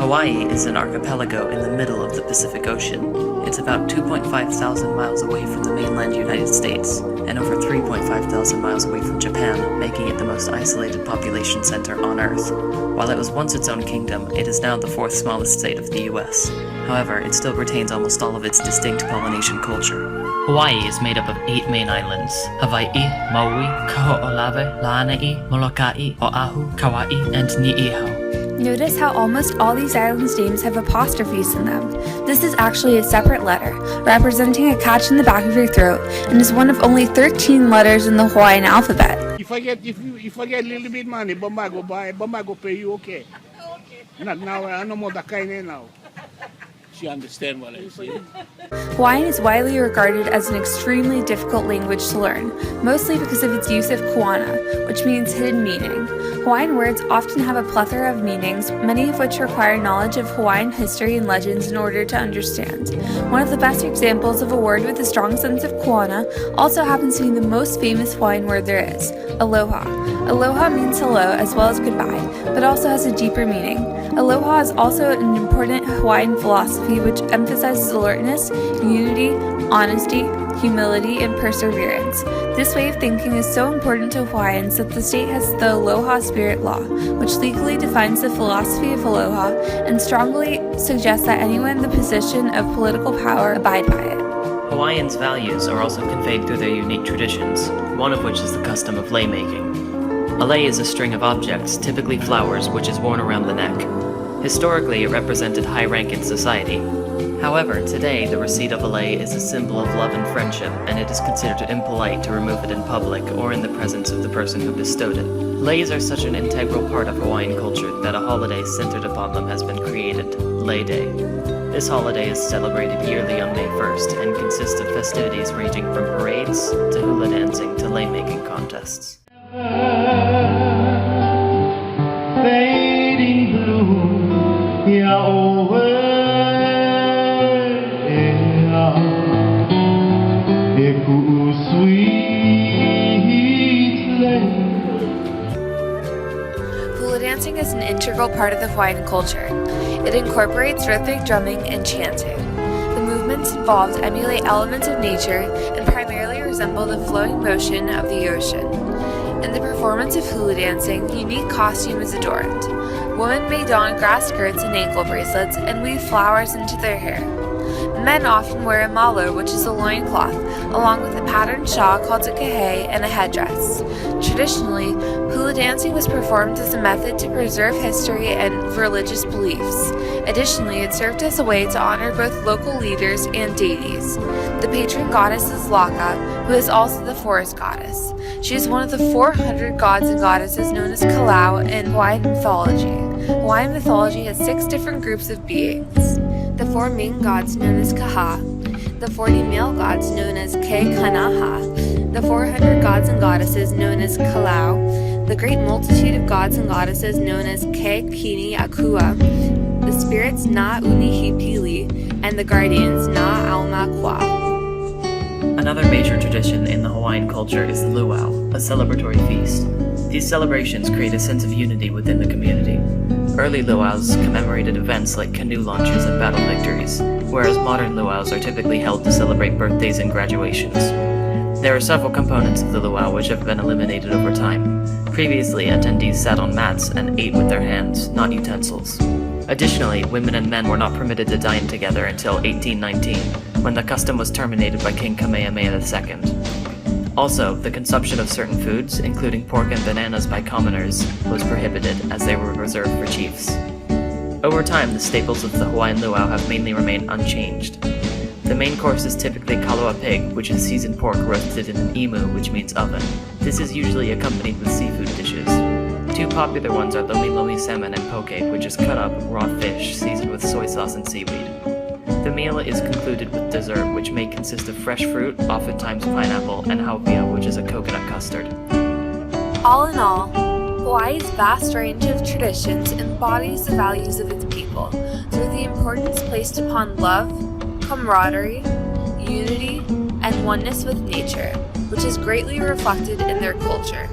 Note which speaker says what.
Speaker 1: Hawaii is an archipelago in the middle of the Pacific Ocean. It's about 2.5 thousand miles away from the mainland United States, and over 3.5 thousand miles away from Japan, making it the most isolated population center on Earth. While it was once its own kingdom, it is now the fourth smallest state of the US. However, it still retains almost all of its distinct Polynesian culture. Hawaii is made up of 8 main islands: Hawaii, Maui, Kaho'olawe, La'anai, Molokai, Oahu, Kauai, and Ni'ihau.
Speaker 2: Notice how almost all these islands' names have apostrophes in them. This is actually a separate letter, representing a catch in the back of your throat, and is one of only 13 letters in the Hawaiian alphabet.
Speaker 3: If I get a little bit money, Bamago pay you okay. Not now, I no more that kind now. She understand what I say.
Speaker 2: Hawaiian is widely regarded as an extremely difficult language to learn, mostly because of its use of kuana, which means hidden meaning. Hawaiian words often have a plethora of meanings, many of which require knowledge of Hawaiian history and legends in order to understand. One of the best examples of a word with a strong sense of kuana also happens to be the most famous Hawaiian word there is, aloha. Aloha means hello as well as goodbye, but also has a deeper meaning. Aloha is also an important Hawaiian philosophy which emphasizes alertness, unity, honesty, humility, and perseverance. This way of thinking is so important to Hawaiians that the state has the Aloha Spirit Law, which legally defines the philosophy of aloha and strongly suggests that anyone in the position of political power abide by it.
Speaker 1: Hawaiians' values are also conveyed through their unique traditions, one of which is the custom of lei making. A lei is a string of objects, typically flowers, which is worn around the neck. Historically, it represented high rank in society. However, today, the receipt of a lei is a symbol of love and friendship, and it is considered impolite to remove it in public or in the presence of the person who bestowed it. Leis are such an integral part of Hawaiian culture that a holiday centered upon them has been created, Lei Day. This holiday is celebrated yearly on May 1st and consists of festivities ranging from parades to hula dancing to lei making contests.
Speaker 4: Fading blue, yeah, over,
Speaker 2: Hula dancing is an integral part of the Hawaiian culture. It incorporates rhythmic drumming and chanting. The movements involved emulate elements of nature and primarily resemble the flowing motion of the ocean. In the performance of hula dancing, unique costume is adorned. Women may don grass skirts and ankle bracelets and weave flowers into their hair. Men often wear a malo, which is a loincloth, along with a patterned shawl called a kahe and a headdress. Traditionally, hula dancing was performed as a method to preserve history and religious beliefs. Additionally, it served as a way to honor both local leaders and deities. The patron goddess is Laka, who is also the forest goddess. She is one of the 400 gods and goddesses known as Kalau in Hawaiian mythology. Hawaiian mythology has 6 different groups of beings. The 4 main gods known as Kaha, the 40 male gods known as Ke Kanaha, the 400 gods and goddesses known as Kalau, the great multitude of gods and goddesses known as Ke Kini Akua, the spirits Na Unihipili, and the guardians Na Auma Kwa.
Speaker 1: Another major tradition in the Hawaiian culture is the luau, a celebratory feast. These celebrations create a sense of unity within the community. Early luau's commemorated events like canoe launches and battle victories, whereas modern luau's are typically held to celebrate birthdays and graduations. There are several components of the luau which have been eliminated over time. Previously, attendees sat on mats and ate with their hands, not utensils. Additionally, women and men were not permitted to dine together until 1819, when the custom was terminated by King Kamehameha II. Also, the consumption of certain foods, including pork and bananas by commoners, was prohibited as they were reserved for chiefs. Over time, the staples of the Hawaiian luau have mainly remained unchanged. The main course is typically kaloa pig, which is seasoned pork roasted in an imu, which means oven. This is usually accompanied with seafood dishes. 2 popular ones are lomi lomi salmon and poke, which is cut up raw fish seasoned with soy sauce and seaweed. The meal is concluded with dessert, which may consist of fresh fruit, oftentimes pineapple, and haupia, which is a coconut custard.
Speaker 2: All in all, Hawaii's vast range of traditions embodies the values of its people through the importance placed upon love, camaraderie, unity, and oneness with nature, which is greatly reflected in their culture.